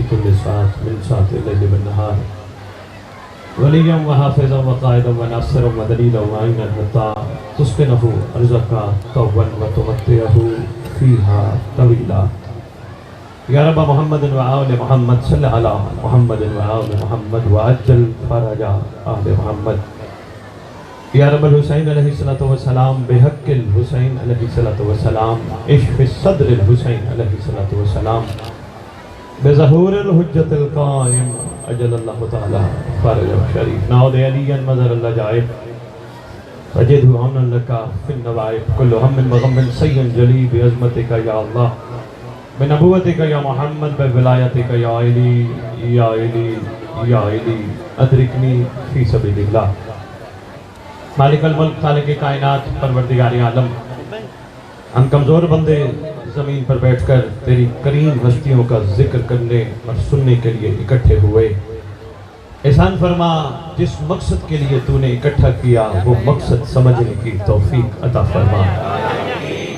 كل ساعة من ساعة الليل والنهار وليا وحافظا وقائدا وناصرا ودليلا ومعينا حتى تسكنه أرزقا طوبا وتمتعه فيها طويلا. يا رب محمد وآل محمد صل على محمد وآل محمد وعجل فرج آل محمد. یا رب الحسین علیہ السلام بحق الحسین علیہ السلام اشف صدر الحسین علیہ السلام بظہور الحجت القائم اجل اللہ تعالی فرج شریف. نعود علی مظہر اللہ جائب فجدہ عونا لکا فی النوائب کل ہم وغم سین جلی بعظمتک یا اللہ بنبوتک یا محمد بولایتک یا علی یا علی یا علی ادرکنی فی سبیل اللہ. مالک الملک خالق کائنات پروردگار عالم، ہم کمزور بندے زمین پر بیٹھ کر تیری کریم ہستیوں کا ذکر کرنے اور سننے کے لیے اکٹھے ہوئے. احسان فرما جس مقصد کے لیے تو نے اکٹھا کیا وہ مقصد سمجھنے کی توفیق عطا فرما.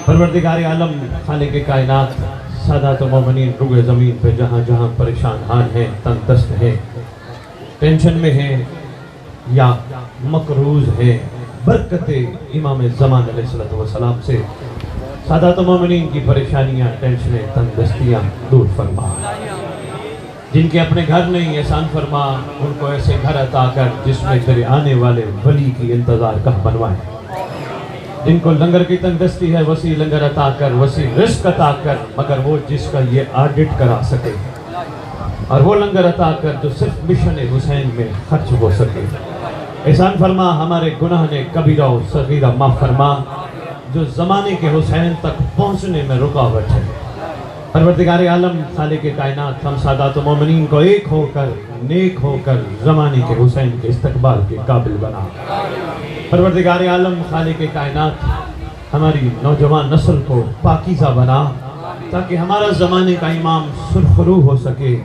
پروردگار عالم خالق کائنات، سادات مومنین روئے زمین پہ جہاں جہاں پریشان حال ہیں، تنگ دست ہیں، ٹینشن میں ہیں یا مقروض ہے، برکت امام زمان علیہ السلام سے سادات مومنین کی پریشانیاں، ٹینشنیں، تنگ دستیاں دور فرما. جن کے اپنے گھر نہیں، احسان فرما ان کو ایسے گھر عطا کر جس میں تیرے آنے والے ولی کی انتظار کا بنوائے. جن کو لنگر کی تنگ دستی ہے وسیع لنگر عطا کر، وسیع رزق عطا کر، مگر وہ جس کا یہ آڈٹ کرا سکے، اور وہ لنگر عطا کر جو صرف مشن حسین میں خرچ ہو سکے. احسان فرما ہمارے گناہ نے کبیرہ و صغیرہ معاف فرما جو زمانے کے حسین تک پہنچنے میں رکاوٹ ہے. پروردگار عالم خالق کائنات، ہم سادات و مومنین کو ایک ہو کر نیک ہو کر زمانے کے حسین کے استقبال کے قابل بنا. پروردگار عالم خالق کائنات، ہماری نوجوان نسل کو پاکیزہ بنا تاکہ ہمارا زمانے کا امام سرخرو ہو سکے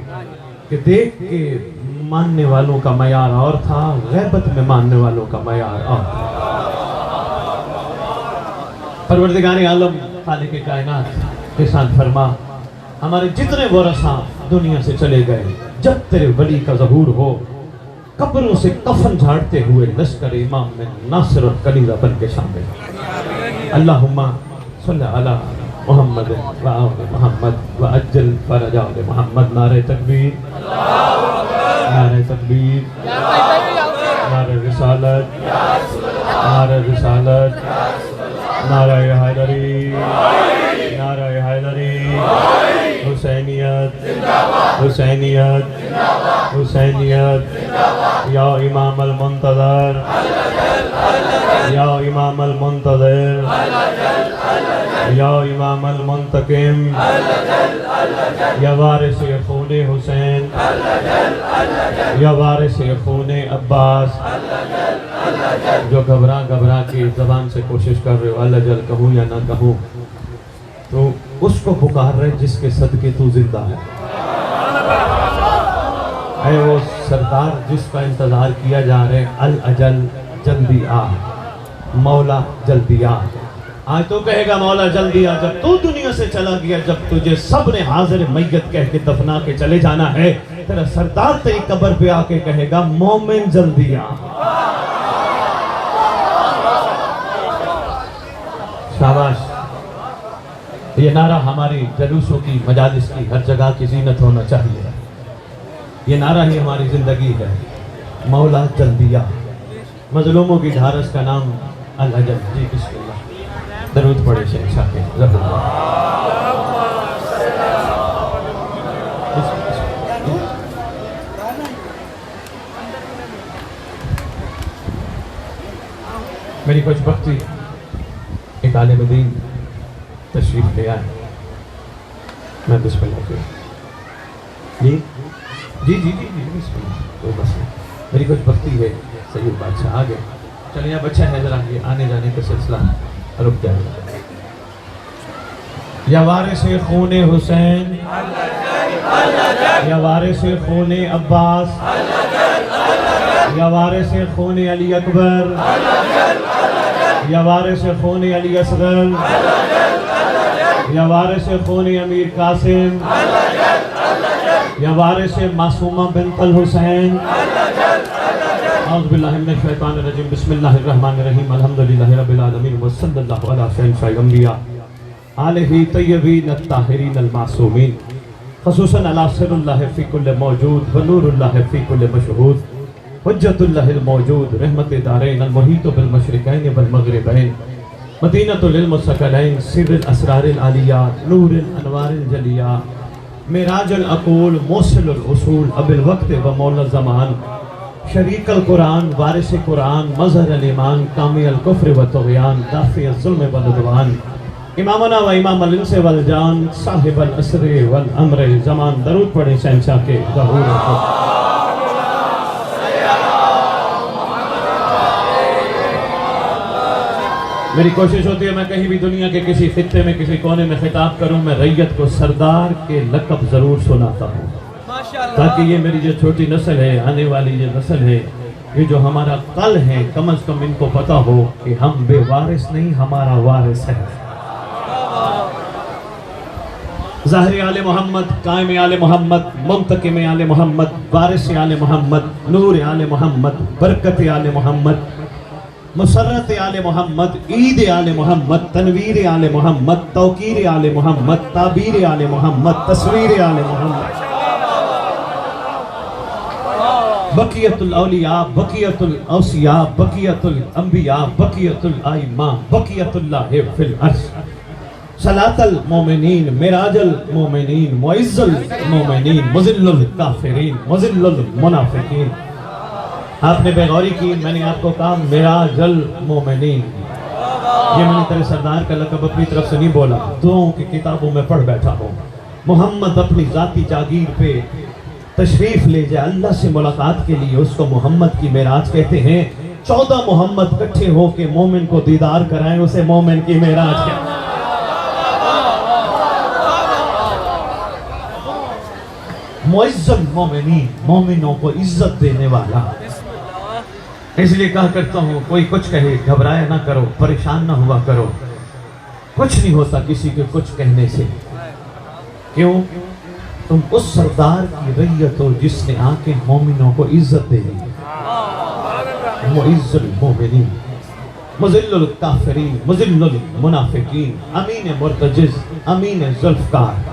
کہ دیکھ کے ماننے والوں کا معیار اور تھا، غیبت میں ماننے والوں کا معیار اور تھا. پروردگار عالم خالق کائنات، احسان فرما ہمارے جتنے ورثاء دنیا سے چلے گئے، جب تیرے ولی کا ظہور ہو قبروں سے کفن جھاڑتے ہوئے لشکر امام میں ناصر اور کلیلہ بن کے شامل. اللہم صلی علی محمد و آل محمد و عجل فرج آل محمد. نعرہ تکبیر، نعرہ تکبیر، نعرہ رسالت، نعرہ رسالت، نعرہ حیدری، نعرہ حیدری، حسینیت، حسینیت، حسینیت. یا امام المنتظر، یا امام المنتظر، یا امام المنتقم، یا وارث خون حسین، یا وارث خون عباس. جو گھبرا گھبرا کے زبان سے کوشش کر رہے ہو اللہ جل کہوں یا نہ کہوں، تو اس کو پکار رہے جس کے صدقے تو زندہ ہے. اے وہ سردار جس کا انتظار کیا جا رہے، الاجل جلدی آ، مولا جلدی آ. آج تو کہے گا مولا جلدی آ. جب تو دنیا سے چلا گیا، جب تجھے سب نے حاضر میت کہہ کے دفنا کے چلے جانا ہے، تیرا سردار تیری قبر پہ آ کے کہے گا مومن جلدی آ. شاباش. یہ نعرہ ہماری جلوسوں کی، مجالس کی، ہر جگہ کی زینت ہونا چاہیے. یہ نعرہ ہی ہماری زندگی ہے. مولا جلدی آ. مظلوموں کی ڈھارس کا نام الاجل. جی بسم اللہ، درود پڑھے شہنشاہ کے ظفر اللہ. میری کچھ بختی ایک عالم دین تشریف لے آئے. میں بسم اللہ کے جی جی جی جی جی بسم اللہ. کوئی بس نہیں. میری کچھ بختی ہے. سید بادشاہ آگے چلیں. اب اچھا ہے ذرا یہ آنے جانے کا سلسلہ رک جائے گا. یا وارث خون حسین، یا وارث خون عباس، یا وارث خون علی اکبر، یا وارث خون علی اصغر، یا وارث خون امیر قاسم، یا وارث معصومہ بنت الحسین اعوذ باللہ من الشیطان الرجیم بسم اللہ الرحمن الرحیم الحمدللہ رب العالمین وصلی اللہ علی سیدنا الانبیاء آلہ طیبین الطاہرین المعصومین خصوصاً علی سر اللہ فی کل موجود ونور اللہ فی کل مشہود حجت اللہ الموجود رحمت دارین المحیط بالمشرقین والمغربین مدینۃ للمثقلین سر الاسرار العالیات نور الانوار الجلیات معراج العقول موصل الاصول اب الوقت و مولا الزمان شریک القرآن وارث قرآن مظہر الایمان کامی الکفر و طغیان دافع الظلم والعدوان امامنا و امام الانس والجان صاحب الاسر والامر زمان درود پڑھیں شہنشاہ کے ظہور کو میری کوشش ہوتی ہے میں کہیں بھی دنیا کے کسی خطے میں کسی کونے میں خطاب کروں میں ریت کو سردار کے لقب ضرور سناتا ہوں تاکہ یہ میری جو چھوٹی نسل ہے آنے والی جو نسل ہے یہ جو ہمارا کل ہے کم از کم ان کو پتا ہو کہ ہم بے وارث نہیں ہمارا وارث ہے ظاہر آل محمد قائم آل محمد منتقم آل محمد وارث آل محمد نور آل محمد برکت آل محمد مسرت آل محمد عید آل محمد تنویر آل محمد توقیر آل محمد تعبیر آل محمد تصویر آل محمد بقیت الاولیاء بقیت الاوصیاء بقیت الانبیاء بقیت الائمہ بقیت اللہ فی العرش صلاة المومنین معراج المومنین معز المومنین مذل الکافرین مذل المنافقین آپ نے بے غوری کی میں نے آپ کو کہا معراج المومنین یہ میں نے تیرے سردار کا لقب اپنی طرف سے نہیں بولا دعاؤں کی کتابوں میں پڑھ بیٹھا ہوں محمد اپنی ذاتی جاگیر پہ تشریف لے جائے اللہ سے ملاقات کے لیے اس کو محمد کی معراج کہتے ہیں 14 محمد کٹھے ہو کے مومن کو دیدار کرائیں اسے مومن کی معراج کہتے ہیں معز المومنین مومنوں کو عزت دینے والا اس لیے کہا کرتا ہوں کوئی کچھ کہے گھبرایا نہ کرو پریشان نہ ہوا کرو کچھ نہیں ہوتا کسی کے کچھ کہنے سے کیوں تم اس سردار کی ریت ہو جس نے آ کے مومنوں کو عزت دے دی معز المومنین مذل الکافرین مذل المنافقین امین مرتجز امین ذوالفقار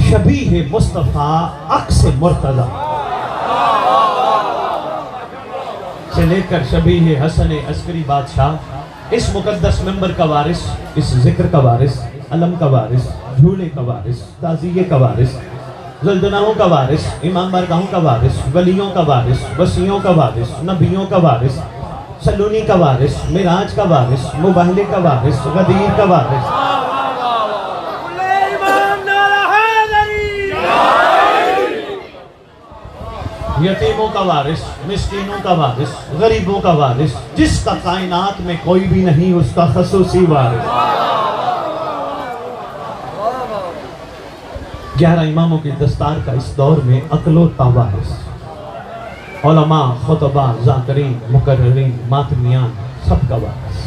شبیہ مصطفیٰ عکس مرتضی سے لے کر شبیہ حسن عسکری بادشاہ اس مقدس ممبر کا وارث اس ذکر کا وارث علم کا وارث جھولے کا وارث تعزیے کا وارث زلزناہوں کا وارث امام بارگاہوں کا وارث ولیوں کا وارث وسیعوں کا وارث نبیوں کا وارث سلونی کا وارث معراج کا وارث مباہلے کا وارث غدیر کا وارث یتیموں کا وارث مسکینوں کا وارث غریبوں کا وارث جس کا کائنات میں کوئی بھی نہیں اس کا خصوصی وارث 11 اماموں کی دستار کا اس دور میں اکلوتا وارث علماء خطباء ذاکرین مقررین ماتمیان سب کا وارث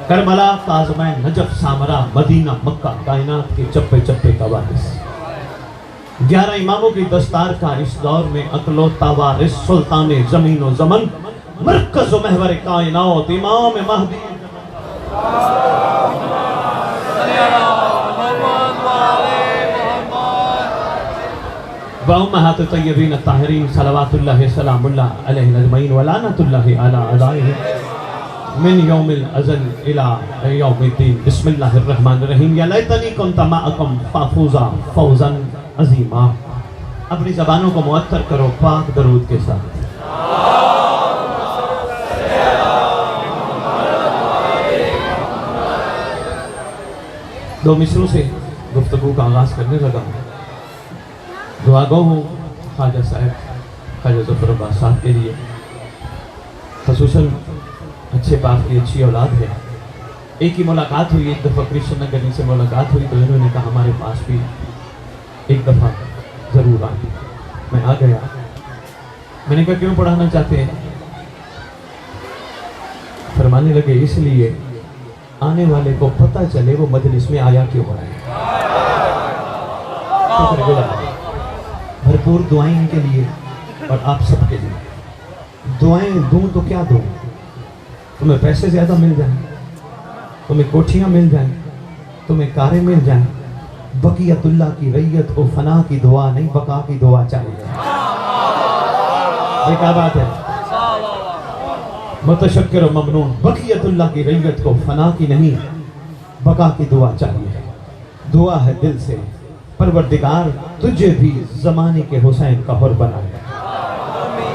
کربلا کاظمین نجف سامرا مدینہ مکہ کائنات کے چپے چپے کا وارث 11 اماموں کی دستار کا اس دور میں اکلوتا وارث سلطان زمین و زمن مرکز و محور کائنات امام مہدی وامہات طیبین الطاہرین صلوات اللہ سلام اللہ علیہ اجمعین ولعنت اللہ علی اعدائہم من یوم الازل الى یوم الدین بسم اللہ الرحمن الرحیم یا لیتنی کنت معکم فافوزا فوزا عظیمہ اپنی زبانوں کو معطر کرو پاک درود کے ساتھ دو مصروں سے گفتگو کا آغاز کرنے لگا ہوں دعا گو ہوں خواجہ صاحب خواجہ ظفر عباس صاحب کے لیے خصوصاً اچھے باپ کی اچھی اولاد ہے ایک ہی ملاقات ہوئی ایک دفعہ کرشن نگر سے ملاقات ہوئی تو انہوں نے کہا ہمارے پاس بھی ایک دفعہ ضرور آئی میں آ گیا میں نے کہا کیوں پڑھانا چاہتے ہیں فرمانے لگے اس لیے آنے والے کو پتہ چلے وہ مجلس میں آیا کیوں رہا ہے بھرپور دعائیں ان کے لیے اور آپ سب کے لیے۔ دعائیں دوں تو کیا دوں؟ تمہیں پیسے زیادہ مل جائیں، تمہیں کوٹھیاں مل جائیں، تمہیں کاریں مل جائیں، بقیت اللہ کی ریت کو فنا کی دعا نہیں، بقا کی دعا چاہیے۔ یہ کیا بات ہے؟ متشکر و ممنون، بقیت اللہ کی ریت کو فنا کی نہیں، بقا کی دعا چاہیے۔ دعا ہے دل سے، پروردگار تجھے بھی زمانے کے حسین کا حر بنائے۔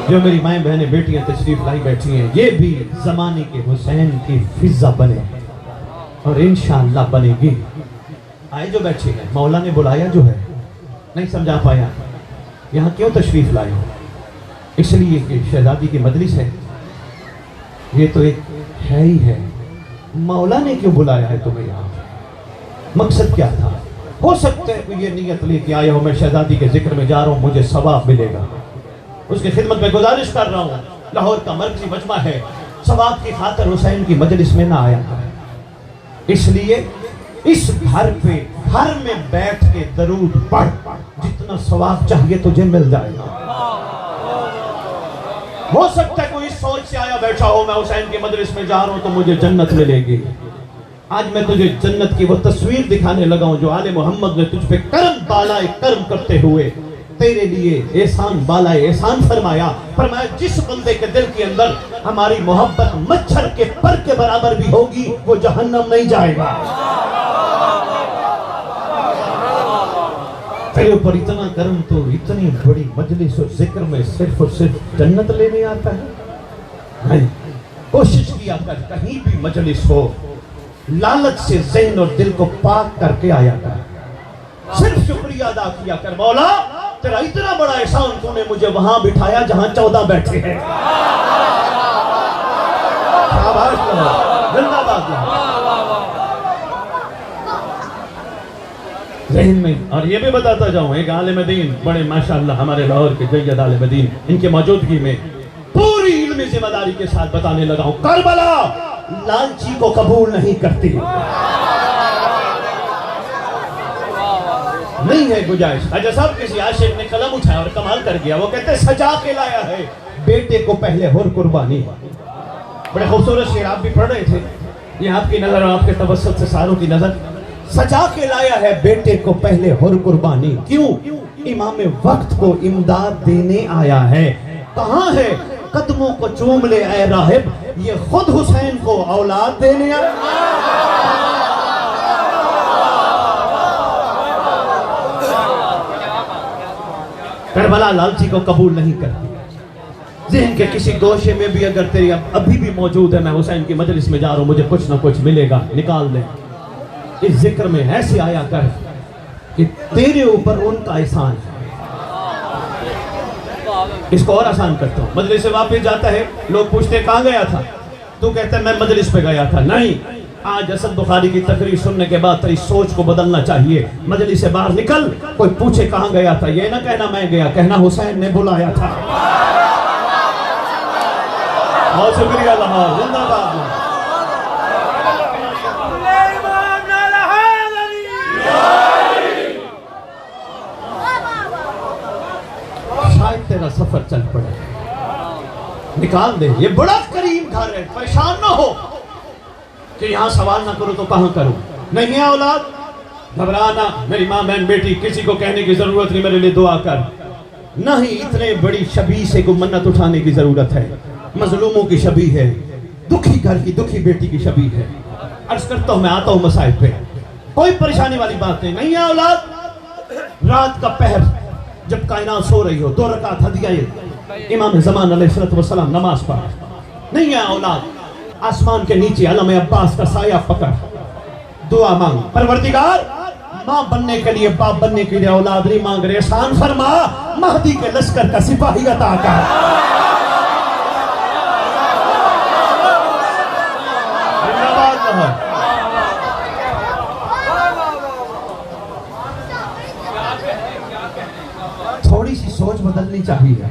جو میری مائیں بہنیں بیٹیاں تشریف لائی بیٹھی ہیں، یہ بھی زمانے کے حسین کی فضا بنے اور انشاءاللہ بنے گی۔ آئے جو بیٹھے ہیں، مولا نے بلایا جو ہے، نہیں سمجھا پایا یہاں کیوں تشریف لائے ہو؟ اس لیے کہ شہزادی کی مجلس ہے، یہ تو ایک ہے ہی ہے۔ مولا نے کیوں بلایا ہے تمہیں یہاں؟ مقصد کیا تھا؟ ہو سکتا ہے کہ یہ نیت لے کے آیا ہو میں شہزادی کے ذکر میں جا رہا ہوں، مجھے ثواب ملے گا، اس کی خدمت میں گزارش کر رہا ہوں۔ لاہور کا مرکزی مجمع ہے، ثواب کی خاطر حسین کی مجلس میں نہ آیا تھا، اس لیے اس گھر پہ گھر میں بیٹھ کے درود پڑھ، جتنا ثواب چاہیے تجھے مل جائے گا۔ ہو سکتا ہے کوئی اس سوچ سے آیا بیٹھا ہو میں حسین کی مجلس میں جا رہا ہوں تو مجھے جنت ملے گی۔ آج میں تجھے جنت کی وہ تصویر دکھانے لگا ہوں جو آل محمد نے تجھ پہ کرم بالائے کرم کرتے ہوئے تیرے لیے احسان بالائے احسان فرمایا۔ فرمایا جس بندے کے دل کے اندر ہماری محبت مچھر کے پر کے برابر بھی ہوگی وہ جہنم نہیں جائے گا۔ تیرے اوپر اتنا کرم تو اتنی بڑی مجلس اور ذکر میں صرف اور صرف جنت لینے آتا ہے؟ نہیں، کوشش کیا کر کہیں بھی مجلس ہو لالچ سے ذہن اور دل کو پاک کر کے آیا کر، صرف شکریہ ادا کیا کر، مولا تیرا اتنا بڑا احسان تو نے مجھے وہاں بٹھایا جہاں 14 بیٹھے ہیں۔ شاباش کرو، زندہ باد ذہن میں۔ اور یہ بھی بتاتا جاؤں، ایک عالم دین بڑے ماشاءاللہ ہمارے لاہور کے جید عالم دین، ان کے موجودگی میں پوری علمی ذمہ داری کے ساتھ بتانے لگا ہوں، کربلا لالچی کو قبول نہیں کرتی، نہیں ہے گنجائش۔ خواجہ صاحب کسی عاشق نے قلم اٹھایا اور کمال کر گیا، وہ کہتے ہیں سجا کے لایا ہے بیٹے کو پہلے حر قربانی۔ بڑے خوبصورت شعر آپ بھی پڑھ رہے تھے، یہ آپ کی نظر اور آپ کے تبسط سے ساروں کی نظر، سجا کے لایا ہے بیٹے کو پہلے حر قربانی، کیوں؟ امام وقت کو امداد دینے آیا ہے، کہاں ہے قدموں کو چوم لے اے راہب، یہ خود حسین کو اولاد دینے آیا۔ کربلا لالچی کو قبول نہیں کرتی، ذہن کے کسی گوشے میں بھی اگر تیری ابھی بھی موجود ہے میں حسین کی مجلس میں جا رہا ہوں مجھے کچھ نہ کچھ ملے گا، نکال لے۔ اس ذکر میں ایسے آیا کر کہ تیرے اوپر ان کا احسان ہے۔ اس کو اور آسان کرتا ہوں، مجلس سے واپس جاتا ہے، لوگ پوچھتے کہاں گیا تھا؟ تو کہتا ہے میں مجلس پہ گیا تھا۔ نہیں، آج اسد بخاری کی تقریر سننے کے بعد تیری سوچ کو بدلنا چاہیے، مجلس سے باہر نکل، کوئی پوچھے کہاں گیا تھا، یہ نہ کہنا میں گیا، کہنا حسین نے بلایا تھا۔ بہت شکریہ لاہور، زندہ باد۔ شاید تیرا سفر چل پڑے، نکال دے، یہ بڑا قریب گھر ہے، پریشان نہ ہو کہ یہاں سوال نہ کرو تو کہاں کروں۔ نہیں ہے اولاد، گھبرانا، میری ماں بہن بیٹی کسی کو کہنے کی ضرورت نہیں، میرے لیے دعا کر۔ نہیں، اتنے بڑی شبیہ سے کوئی منت اٹھانے کی ضرورت ہے، مظلوموں کی شبیہ ہے، دکھی گھر کی دکھی بیٹی کی شبیہ ہے۔ عرض کرتا ہوں میں آتا ہوں مسائل پہ، کوئی پریشانی والی بات نہیں۔ نہیں ہے اولاد، رات کا پہر جب کائنات سو رہی ہو 2 رکعت ہدیہ امام زمان علیہ السلام نماز پڑھ۔ نہیں ہے اولاد، آسمان کے نیچے علم عباس کا سایہ پکڑ، دعا مانگ، پروردگار ماں بننے کے لیے باپ بننے کے لیے اولاد نہیں مانگ رہے، احسان فرما مہدی کے لشکر کا سپاہی عطا کر۔ تھوڑی سی سوچ بدلنی چاہیے،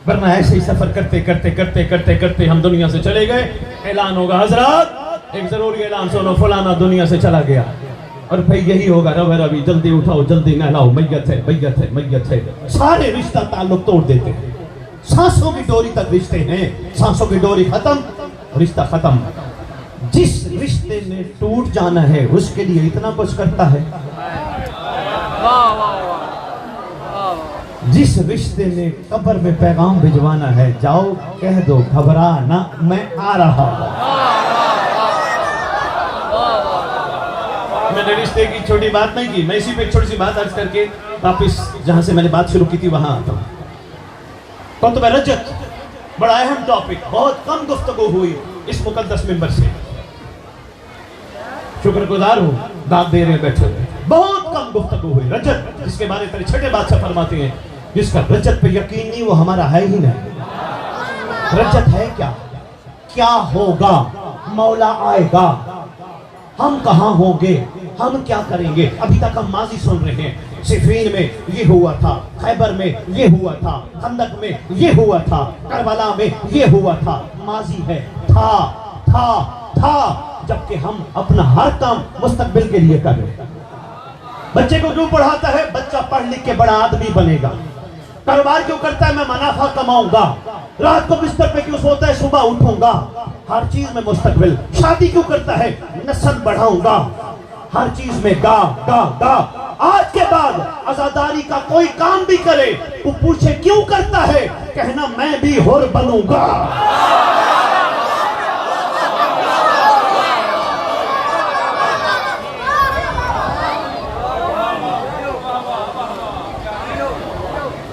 ورنہ ایسے ہی سفر کرتے کرتے کرتے کرتے کرتے ہم دنیا سے چلے گئے، اعلان ہوگا حضرات ایک ضروری اعلان سنو، فلانا دنیا سے چلا گیا۔ اور پھر یہی ہوگا ربی ربی جلدی اٹھاؤ جلدی نہلاؤ میت ہے میت ہے میت ہے. سارے رشتہ تعلق توڑ دیتے ہیں. سانسوں کی ڈوری تک رشتے ہیں, سانسوں کی ڈوری ختم رشتہ ختم. جس رشتے نے ٹوٹ جانا ہے اس کے لیے اتنا کچھ کرتا ہے. جس رشتے نے قبر میں پیغام بھجوانا ہے جاؤ کہہ دو گھبرا نہ میں آ رہا ہوں. میں نے رشتے کی چھوٹی بات نہیں کی, میں اسی پہ ایک چھوٹی سی بات عرض کر کے واپس جہاں سے میں نے بات شروع کی تھی وہاں آتا ہوں. خطبہ رجت بڑا اہم ٹاپک, بہت کم گفتگو ہوئی اس مقدس منبر سے. شکر گزار ہوں داد دے رہے بیٹھے ہوئے. بہت کم گفتگو ہوئی رجت, جس کے بارے میں چھٹے بادشاہ فرماتے ہیں جس کا رجت پہ یقین نہیں وہ ہمارا ہے ہی نہیں. رجت ہے کیا, کیا ہوگا, مولا آئے گا, ہم کہاں ہوں گے, ہم کیا کریں گے. ابھی تک ہم ماضی سن رہے ہیں, صفین میں یہ ہوا تھا, خیبر میں یہ ہوا تھا, خندق میں یہ ہوا تھا, کربلا میں یہ ہوا تھا. ماضی ہے, تھا جبکہ ہم اپنا ہر کام مستقبل کے لیے کر رہے ہیں. بچے کو کیوں پڑھاتا ہے, بچہ پڑھ لکھ کے بڑا آدمی بنے گا. کاروبار کیوں کرتا ہے, میں منافع کماؤں گا. رات کو بستر پہ کیوں سوتا ہے, صبح اٹھوں گا. ہر چیز میں مستقبل. شادی کیوں کرتا ہے, نسل بڑھاؤں گا. ہر چیز میں گا. آج کے بعد عزاداری کا کوئی کام بھی کرے وہ پوچھے کیوں کرتا ہے, کہنا میں بھی حر بنوں گا.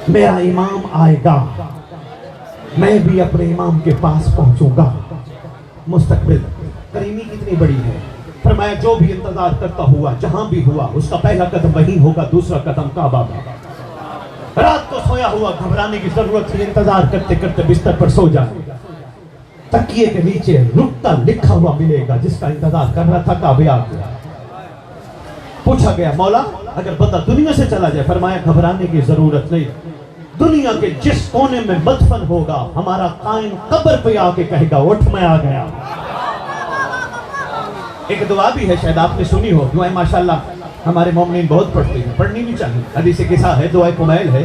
میرا امام آئے گا, میں بھی اپنے امام کے پاس پہنچوں گا. مستقبل کریمی کتنی بڑی ہے. فرمایا جو بھی انتظار کرتا ہوا جہاں بھی ہوا اس کا پہلا قدم وہی ہوگا, دوسرا قدم کعبہ میں. رات کو سویا ہوا گھبرانے کی ضرورت نہیں, انتظار کرتے کرتے بستر پر سو جائے. تکیے کے نیچے رکتا لکھا ہوا ملے گا, جس کا انتظار کر رہا تھا کعبہ آ گیا. پوچھا گیا مولا اگر بندہ دنیا سے چلا جائے, فرمایا گھبرانے کی ضرورت نہیں. دنیا کے جس کونے میں مدفن ہوگا ہمارا قائم قبر پہ آ کے کہے گا اٹھ میں آ گیا. ایک دعا بھی ہے, شاید آپ نے سنی ہو. دعائیں ماشاءاللہ ہمارے مومنین بہت پڑھتے ہیں, پڑھنی بھی چاہیے. حدیث قصہ ہے, دعائیں کمیل ہے,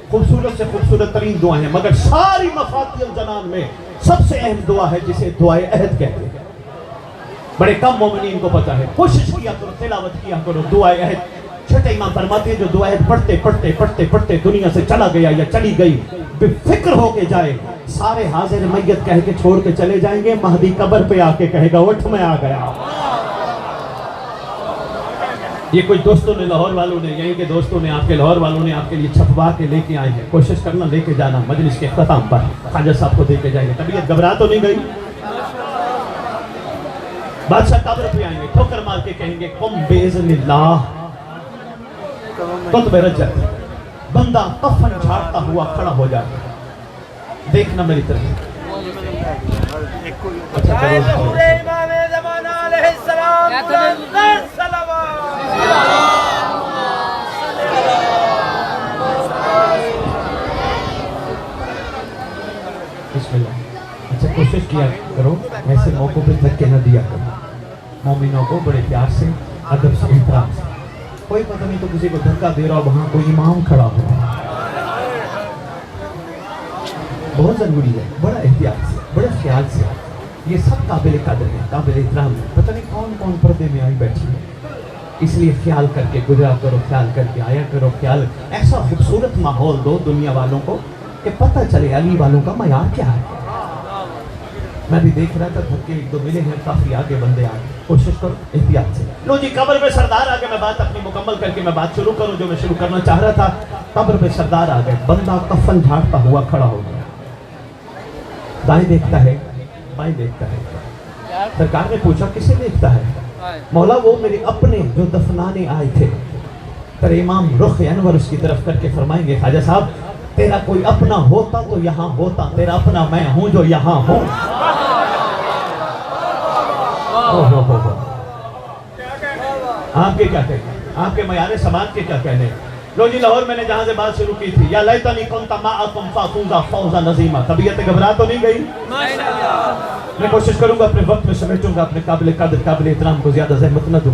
خوبصورت سے خوبصورت ترین دعائیں ہیں, مگر ساری مفاتیح الجنان میں سب سے اہم دعا ہے جسے دعائے عہد کہتے ہیں. بڑے کم مومنین کو پتا ہے. کوشش کیا کرو, تلاوت کیا کرو دعائے عہد. چھٹے امام فرماتے ہیں جو دعا عہد پڑھتے دنیا سے چلا گیا یا چلی گئی, بے فکر ہو کے جائے, سارے حاضر میت کہہ کے چھوڑ کے چلے جائیں گے, مہدی قبر پہ آ کے کہے گا اٹھ میں آ گیا. یہ کچھ دوستوں نے, لاہور والوں نے, یہیں کے دوستوں نے, آپ کے لاہور والوں نے آپ کے لیے چھپوا کے لے کے آئے ہیں. کوشش کرنا لے کے جانا, مجلس کے اختتام پر خواجہ صاحب کو دے کے جائیں گے. طبیعت گھبرا تو نہیں گئی؟ بادشاہ قبر پہ آئیں گے, ٹھوکر مار کے کہیں گے قم باذن اللہ. خطبہ رجت, بندہ کفن جھاڑتا ہوا کھڑا ہو جاتا ہے. دیکھنا میری طرف. بسم اللہ. اچھا کوشش کیا کرو ایسے موقعوں پہ دھکے نہ دیا کرو. مومنوں کو بڑے پیار سے, ادب سے, احترام سے. کوئی پتہ نہیں تو کسی کو دھکا دے رہا ہو, وہاں کوئی امام کھڑا ہو. بہت ضروری ہے, بڑا احتیاط سے, بڑے خیال سے. یہ سب قابل قدر ہے, قابل احترام ہے. پتہ نہیں کون کون پردے میں آئی بیٹھی ہے. اس لیے خیال کر کے گزرا کرو, خیال کر کے آیا کرو. خیال ایسا خوبصورت ماحول دو دنیا والوں کو کہ پتہ چلے علی والوں کا معیار کیا ہے. میں بھی دیکھ رہا تھا, دھکے ایک دو ملے ہیں, کافی آگے بندے آگے. کوشش کرو احتیاط سے. لو جی قبر پہ سردار آگے, میں بات اپنی مکمل کر کے میں بات شروع کروں جو میں شروع کرنا چاہ رہا تھا. قبر پہ سردار آ گئے, بندہ کفن جھاڑتا ہوا کھڑا ہو گیا. دائیں دیکھتا ہے, بائیں دیکھتا ہے. سرکار نے پوچھا کسے دیکھتا ہے؟ مولا وہ میرے اپنے جو دفنانے آئے تھے. پھر امام رخ انور اس کی طرف کر کے فرمائیں گے خواجہ صاحب تیرا کوئی اپنا ہوتا تو یہاں ہوتا, تیرا اپنا میں ہوں جو یہاں ہوں. آپ کے کیا کہنے, آپ کے معیار سماعت کے کیا کہنے. لو جی لاہور میں نے جہاں سے بات شروع کی تھی, یا لیتنی کنت معکم فافوزا فوزا نظیما. طبیعت گھبرا تو نہیں گئی؟ میں کوشش کروں گا اپنے وقت میں سمیٹوں گا, اپنے قابل قدر قابل احترام کو زیادہ زحمت نہ دوں.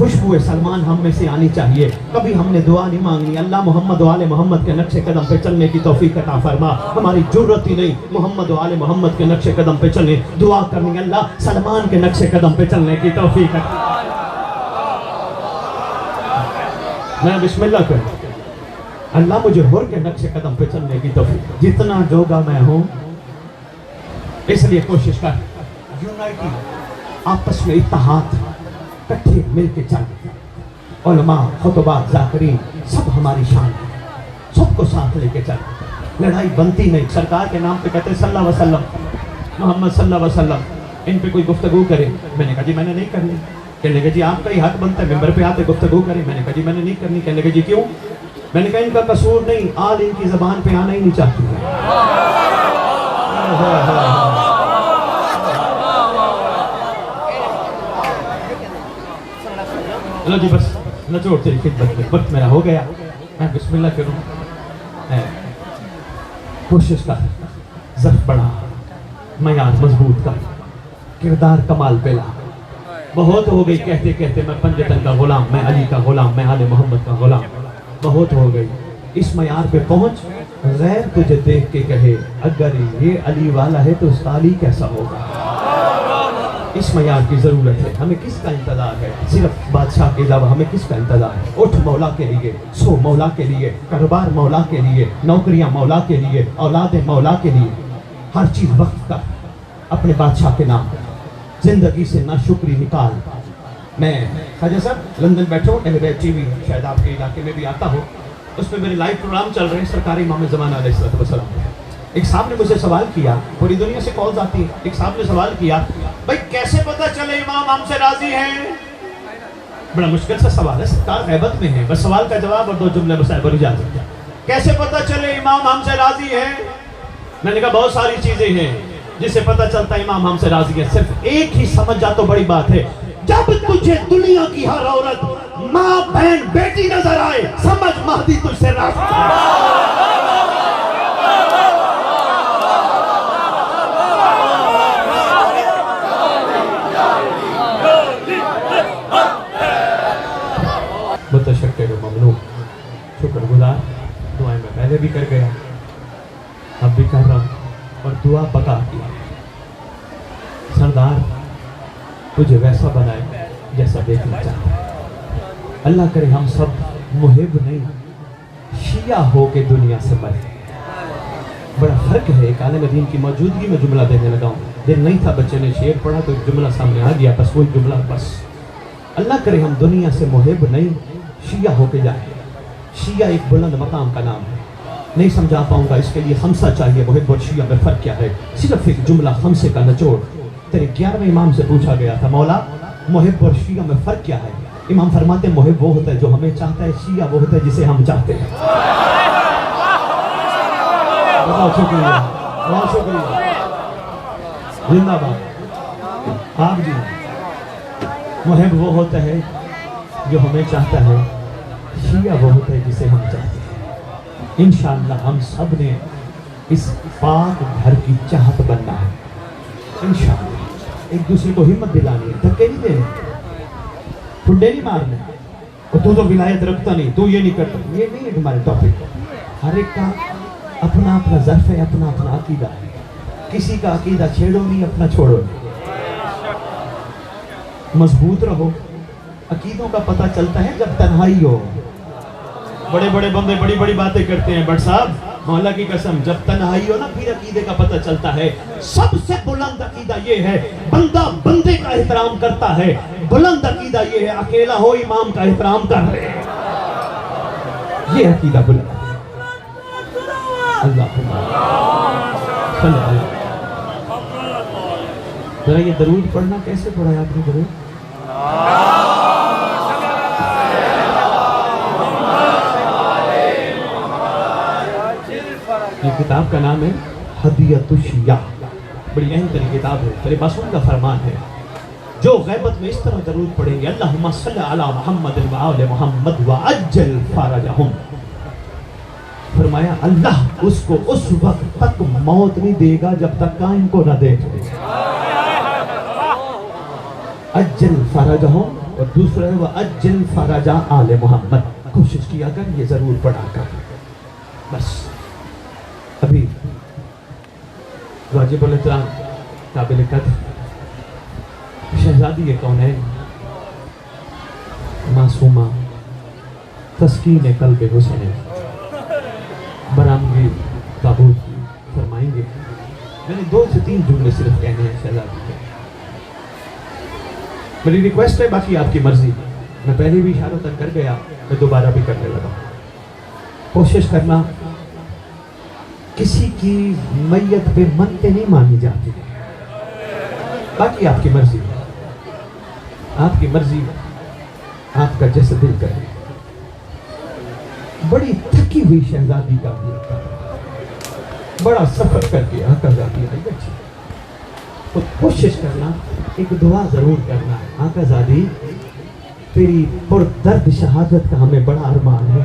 خوشبو سلمان ہم میں سے آنی چاہیے. کبھی ہم نے دعا نہیں مانگنی اللہ محمد و آل محمد کے نقش قدم پہ چلنے کی توفیق عطا فرما. ہماری جرت ہی نہیں محمد و آل محمد کے نقش قدم پہ چلنے, دعا کرنی اللہ سلمان کے نقش قدم پہ چلنے کی توفیق عطا. میں بسم اللہ کروں, اللہ مجھے حر کے نقش قدم پہ چلنے کی توفیق. جتنا جوگا میں ہوں اس لیے کوشش کر, یونائٹی, آپس میں اتحاد, کٹھے مل کے چل. علماء, خطبات, ذاکرین سب ہماری شان ہے, سب کو ساتھ لے کے چل. لڑائی بنتی نہیں. سرکار کے نام پہ کہتے صلی اللہ علیہ وسلم, محمد صلی اللہ علیہ وسلم, ان پہ کوئی گفتگو کرے. میں نے کہا جی میں نے نہیں کرنی. کہنے لگے جی آپ کا ہی حق بنتا ہے ممبر پہ آتے گفتگو کریں. میں نے کہا جی میں نے نہیں کرنی. کہنے لگے جی کیوں؟ میں نے کہا ان کا قصور نہیں, آل ان کی زبان پہ آنا ہی نہیں چاہتی ہے. چلو جی بس نچوڑ تیری خدمت میں, وقت میرا ہو گیا. میں بسم اللہ کروں. کوشش کر, ظرف بڑھا, معیار مضبوط کر, کردار کمال پہ لا. بہت ہو گئی کہتے کہتے میں پنجتن کا غلام, میں علی کا غلام, میں آل محمد کا غلام. بہت ہو گئی. اس معیار پہ پہنچ, غیر تجھے دیکھ کے کہے اگر یہ علی والا ہے تو اس کا علی کیسا ہوگا. اس معیار کی ضرورت ہے. ہمیں کس کا انتظار ہے؟ صرف بادشاہ کے علاوہ ہمیں کس کا انتظار ہے؟ اٹھ مولا کے لیے, سو مولا کے لیے, کاروبار مولا کے لیے, نوکریاں مولا کے لیے, اولاد مولا کے لیے. ہر چیز وقت کر اپنے بادشاہ کے نام. زندگی سے ناشکری نکال. میں خواجہ صاحب لندن بیٹھا ہوں, ٹی وی شاید آپ کے علاقے میں بھی آتا ہو, اس میں میرے لائیو پروگرام چل رہے ہیں سرکار امام زمانہ علیہ السلام. ایک صاحب نے مجھے سوال کیا, پوری دنیا سے کالز آتی ہیں. ایک صاحب نے سوال کیا بھائی کیسے پتہ چلے امام ہم سے راضی ہیں؟ بڑا مشکل سا سوال ہے, سرکار غیبت میں ہے. بس سوال کا جواب اور 2 جملے مسائل پر اجازت ہے. کیسے پتہ چلے امام ہم سے راضی ہیں؟ میں نے کہا بہت ساری چیزیں ہیں جس سے پتہ چلتا ہے امام ہم سے راضی ہے. صرف ایک ہی سمجھ جا تو بڑی بات ہے, جب تجھے دنیا کی ہر عورت ماں بہن بیٹی نظر آئے سمجھ مہدی تجھ سے راضی ہے. متشکر و ممنون, شکر گزار. دعائیں میں پہلے بھی کر گیا, اب بھی کر رہا ہوں, اور دعا بقا کی. سردار تجھے ویسا بنائے جیسا دیکھنا چاہتا ہے. اللہ کرے ہم سب محب نہیں شیعہ ہو کے دنیا سے مرے. بڑا فرق ہے. ایک عالم دین کی موجودگی میں جملہ دینے لگا ہوں, دل نہیں تھا, بچے نے شعر پڑھا تو ایک جملہ سامنے آ گیا, بس وہی جملہ بس. اللہ کرے ہم دنیا سے محب نہیں شیعہ ہو کے جائیں. شیعہ ایک بلند مقام کا نام ہے, نہیں سمجھا پاؤں گا, اس کے لیے خمسہ چاہیے. محب اور شیعہ میں فرق کیا ہے؟ صرف ایک جملہ خمسے کا نچوڑ. تیرے 11ویں امام سے پوچھا گیا تھا مولا محب اور شیعہ میں فرق کیا ہے؟ امام فرماتے ہیں محب وہ ہوتا ہے جو ہمیں چاہتا ہے, شیعہ وہ ہوتا ہے جسے ہم چاہتے ہیں. بہت شکریہ, بہت شکریہ, زندہ باد. آپ جی, محب وہ ہوتا ہے جو ہمیں چاہتا ہے, شیعہ وہ ہوتا ہے جسے ہم چاہتے ہیں. انشاءاللہ ہم سب نے اس پاک گھر کی چاہت بننا ہے. انشاءاللہ ایک دوسرے کو ہمت دلانی ہے, دھکے نہیں دینے, ٹھنڈے نہیں مارنے. تو ولایت رکھتا نہیں, تو یہ نہیں کرتا, یہ نہیں ہے ہمارے ٹاپک. ہر ایک کا اپنا اپنا ظرف ہے, اپنا اپنا عقیدہ ہے. کسی کا عقیدہ چھیڑو نہیں, اپنا چھوڑو نہیں. مضبوط رہو. عقیدوں کا پتہ چلتا ہے جب تنہائی ہو. بڑے بڑے بندے بڑی بڑی باتیں کرتے ہیں, بٹ صاحب مولا کی قسم جب تنہائی ہو نا پھر عقیدے کا پتہ چلتا ہے. سب سے بلند عقیدہ یہ ہے بندہ بندے کا احترام کرتا ہے. بلند عقیدہ یہ ہے اکیلا ہو امام کا احترام کر رہے ہیں. یہ عقیدہ بلند. اللہ صلی اللہ. ذرا یہ درود پڑھنا کیسے پڑھا ہے آپ نے درود؟ یہ کتاب کا نام ہے ہدیۃ الشیعہ. بڑی اہم ترین کتاب ہے. میرے معصوم کا فرمان ہے جو غیبت میں اس طرح درود پڑھیں گے اللہم صلی علی محمد و آل محمد وعجل فرجہم, فرمایا اللہ اس کو اس وقت تک موت نہیں دے گا جب تک قائم کو نہ دیکھ لے. اجل فرجہم, اور دوسرا ہے وہ اجل فرجا آل محمد، کوشش کیا کر یہ ضرور پڑھا کر۔ بس ابھی واجب الاحترام قابل قدر شہزادی کونین معصومہ تسکین قلب حسین برآمدی تابوت فرمائیں گے۔ میں نے 2 سے 3 جملے صرف کہنے ہیں شہزادی کے، میری ریکویسٹ ہے، باقی آپ کی مرضی۔ میں پہلے بھی اشارہ تک کر گیا، میں دوبارہ بھی کرنے لگا۔ کوشش کرنا، کسی کی میت پہ منتیں نہیں مانی جاتی، باقی آپ کی مرضی، آپ کی مرضی، آپ کا جیسے دل کرے۔ بڑی تھکی ہوئی شہزادی کا دل کر، بڑا سفر کر کے آقا زادی آئی بچی، تو کوشش کرنا، ایک دعا ضرور کرنا، آقا زادی تیری پردرد شہادت کا ہمیں بڑا ارمان ہے،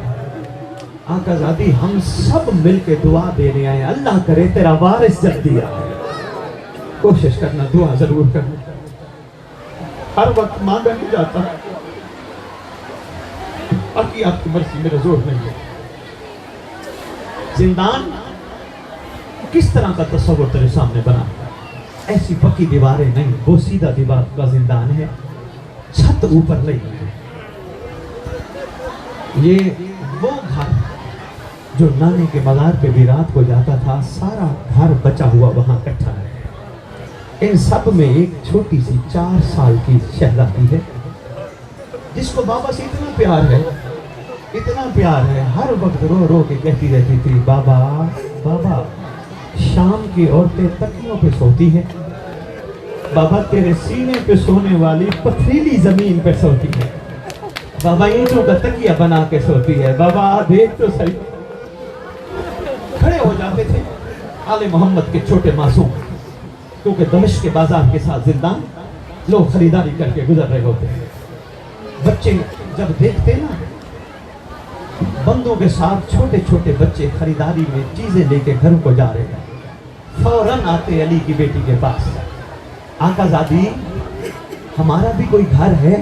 آقا زادی ہم سب مل کے دعا دینے آئے، اللہ کرے تیرا وارث جلدی آئے۔ کوشش کرنا، دعا ضرور کرنا، ہر وقت مانگا نہیں جاتا، باقی آپ کی مرضی، میرا زور نہیں ہے۔ زندان کس طرح کا تصور تیرے سامنے بنا؟ ایسی پکی دیواریں نہیں، وہ سیدھا دیوار کا زندان ہے، چھت اوپر نہیں ہے۔ یہ وہ گھر جو نانے کے مزار پہ بھی رات کو جاتا تھا، سارا گھر بچا ہوا وہاں اکٹھا ہے۔ ان سب میں ایک چھوٹی سی 4 سال کی شہزادی ہے، جس کو بابا سے اتنا پیار ہے، اتنا پیار ہے، ہر وقت رو رو کے کہتی رہتی تھی، بابا بابا شام کی عورتیں تکیوں پہ سوتی ہیں، بابا تیرے سینے پہ سونے والی پتھریلی زمین پہ سوتی ہے، بابا اینٹوں کا تکیہ بنا کے سوتی ہے، بابا دیکھ تو صحیح۔ کھڑے ہو جاتے تھے آل محمد کے چھوٹے معصوم، کیونکہ دمشق کے بازار کے ساتھ زندان، لوگ خریداری کر کے گزر رہے ہوتے ہیں۔ بچے جب دیکھتے نا بندوں کے ساتھ، چھوٹے چھوٹے بچے خریداری میں چیزیں لے کے گھروں کو جا رہے ہیں، فوراً آتے علی کی بیٹی کے پاس، آقا زادی ہمارا بھی کوئی گھر ہے؟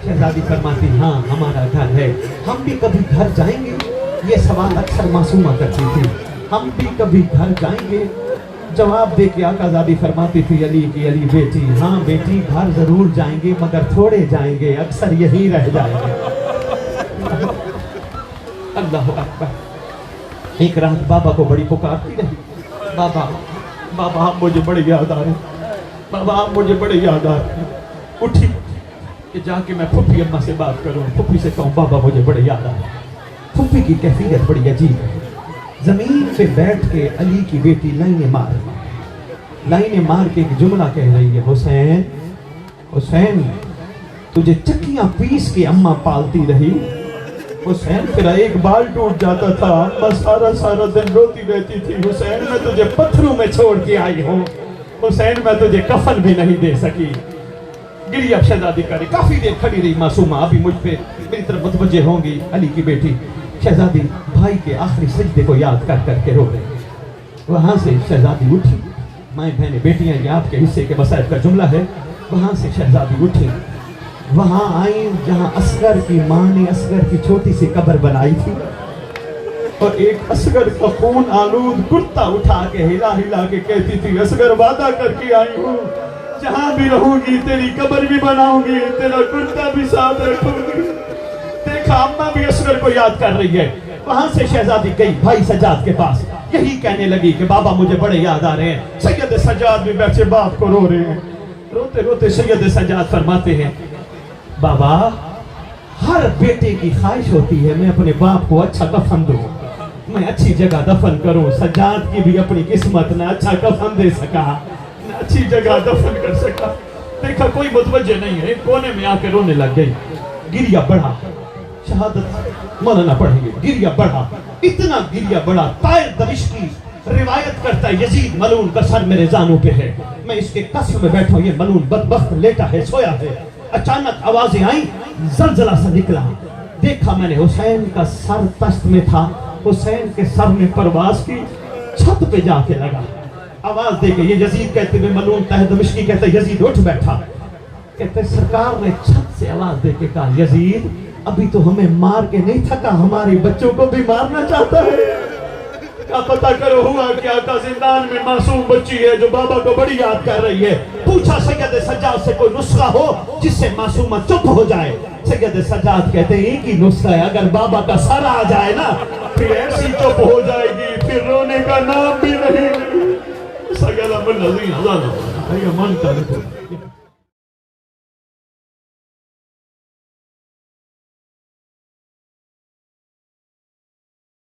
شہزادی فرماتی، ہاں ہمارا گھر ہے، ہم بھی کبھی گھر جائیں گے؟ یہ سوال اکثر معصومہ کرتی تھی، ہم بھی کبھی گھر جائیں گے؟ جواب دے کے آقا زادی فرماتی تھی، علی کی علی بیٹی، ہاں بیٹی گھر ضرور جائیں گے، مگر تھوڑے جائیں گے، اکثر یہی رہ جائیں گے۔ اللہ اکبر۔ ایک رات بابا کو بڑی پکارتی رہی، بابا بابا آپ مجھے بڑے یاد آ رہے، بابا آپ مجھے بڑے یاد آ رہے۔ اٹھی کہ جا کے میں پھپھی اماں سے بات کروں، پھپھی سے کہوں بابا مجھے بڑے یاد آ رہے۔ پھپھی کی کیفیت بڑی عجیب ہے، زمین پہ بیٹھ کے علی کی بیٹی لائنیں مار کے ایک جملہ کہہ رہی ہے، حسین حسین تجھے چکیاں پیس کے اماں پالتی رہی، حسین تیرا ایک بال ٹوٹ جاتا تھا، اماں سارا دن روتی رہتی تھی، حسین میں تجھے پتھروں میں چھوڑ کے آئی ہوں، حسین میں تجھے کفن بھی نہیں دے سکی۔ گری اب شہزادی کرے، کافی دیر کھڑی رہی معصومہ، ابھی مجھ پہ میری طرف متوجہ ہوں گی علی کی بیٹی۔ شہزادی بھائی کے آخری سجدے کو یاد کر کر کے رو رہے، وہاں سے شہزادی اٹھی، مائیں بہنیں بیٹیاں یہ آپ کے حصے کے مصائب کا جملہ ہے، وہاں سے شہزادی اٹھی، وہاں آئیں جہاں اصغر کی ماں نے اصغر کی چھوٹی سی قبر بنائی تھی، اور ایک اصغر کا خون آلود کرتا اٹھا کے ہلا کے کہتی تھی، اصغر وعدہ کر کے آئی ہوں، جہاں بھی رہوں گی تیری قبر بھی بناؤں گی، تیرا کرتا بھی ساتھ رکھوں گی۔ دیکھا اماں بھی اصغر کو یاد کر رہی ہے۔ وہاں سے شہزادی گئی بھائی سجاد کے پاس، یہی کہنے لگی کہ بابا مجھے بڑے یاد آ رہے ہیں۔ سید سجاد بھی بیٹھے باپ کو رو رہے ہیں، روتے روتے سید سجاد فرماتے ہیں، بابا ہر بیٹے کی خواہش ہوتی ہے میں اپنے باپ کو اچھا کفن دوں، میں اچھی جگہ دفن کروں۔ سجاد کی بھی اپنی قسمت نہ اچھا کفن دے سکا، نہ اچھی جگہ دفن کر سکا۔ دیکھا کوئی متوجہ نہیں ہے، کونے میں آ کے رونے لگ گئی۔ گریا بڑھا، شہادت مولانا پڑھیں گے، گریا بڑھا، اتنا گریا بڑھا، طائر دمشقی روایت کرتا ہے یزید ملعون کا سر میرے زانوں پہ ہے، میں اس کے قصر میں بیٹھا ہوں، یہ ملعون بدبخت لیٹا ہے، سویا ہے۔ اچانک آوازیں آئیں، زلزلہ سا نکلا، دیکھا میں نے حسین کا سر تشت میں تھا، حسین کے سر نے پرواز کی، چھت پہ جا کے لگا، آواز دے کے یہ یزید کہتے ہوئے ملعون طائر دمشقی کہتا ہے یزید اٹھ بیٹھا، کہتے سرکار نے چھت سے آواز دے کے کہا یزید ابھی تو ہمیں مار کے نہیں تھکا، ہمارے بچوں کو بھی مارنا چاہتا ہے۔ کیا پتہ کرو ہوا کیا کا زندان میں معصوم بچی ہے جو بابا کو بڑی یاد کر رہی ہے۔ پوچھا سید سجاد سے کوئی نسخہ ہو جس سے معصومہ چپ ہو جائے۔ سید سجاد کہتے ہیں ایک ہی نسخہ ہے، اگر بابا کا سر آ جائے نا پھر ایسی چپ ہو جائے گی پھر رونے کا نام بھی نہیں۔ سید احمد نذیر من